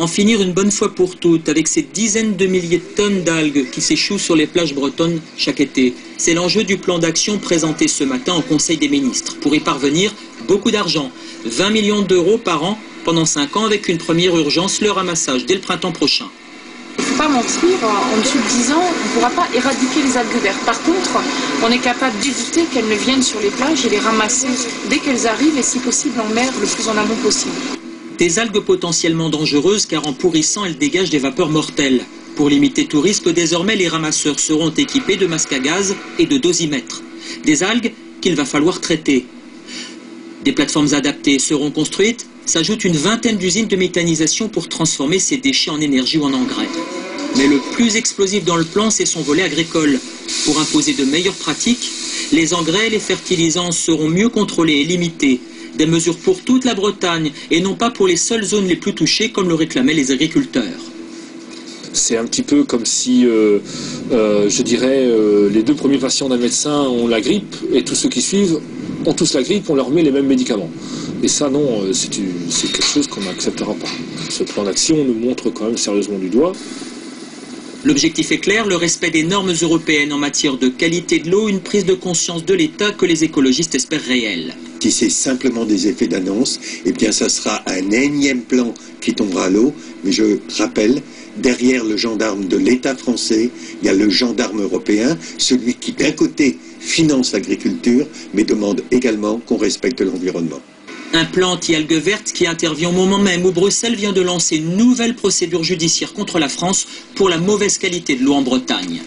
En finir une bonne fois pour toutes avec ces dizaines de milliers de tonnes d'algues qui s'échouent sur les plages bretonnes chaque été. C'est l'enjeu du plan d'action présenté ce matin au Conseil des ministres. Pour y parvenir, beaucoup d'argent, 20 millions d'euros par an pendant 5 ans avec une première urgence, le ramassage dès le printemps prochain. Il ne faut pas mentir, en dessous de 10 ans, on ne pourra pas éradiquer les algues vertes. Par contre, on est capable d'éviter qu'elles ne viennent sur les plages et les ramasser dès qu'elles arrivent et si possible en mer le plus en amont possible. Des algues potentiellement dangereuses car en pourrissant, elles dégagent des vapeurs mortelles. Pour limiter tout risque, désormais les ramasseurs seront équipés de masques à gaz et de dosimètres. Des algues qu'il va falloir traiter. Des plateformes adaptées seront construites. S'ajoute une vingtaine d'usines de méthanisation pour transformer ces déchets en énergie ou en engrais. Mais le plus explosif dans le plan, c'est son volet agricole. Pour imposer de meilleures pratiques, les engrais et les fertilisants seront mieux contrôlés et limités. Des mesures pour toute la Bretagne et non pas pour les seules zones les plus touchées comme le réclamaient les agriculteurs. C'est un petit peu comme si, je dirais, les 2 premiers patients d'un médecin ont la grippe et tous ceux qui suivent ont tous la grippe, on leur met les mêmes médicaments. Et ça, non, c'est quelque chose qu'on n'acceptera pas. Ce plan d'action nous montre quand même sérieusement du doigt. L'objectif est clair, le respect des normes européennes en matière de qualité de l'eau, une prise de conscience de l'État que les écologistes espèrent réelle. Si c'est simplement des effets d'annonce, eh bien ça sera un énième plan qui tombera à l'eau. Mais je rappelle, derrière le gendarme de l'État français, il y a le gendarme européen, celui qui d'un côté finance l'agriculture, mais demande également qu'on respecte l'environnement. Un plan anti-algues vertes qui intervient au moment même où Bruxelles vient de lancer une nouvelle procédure judiciaire contre la France pour la mauvaise qualité de l'eau en Bretagne.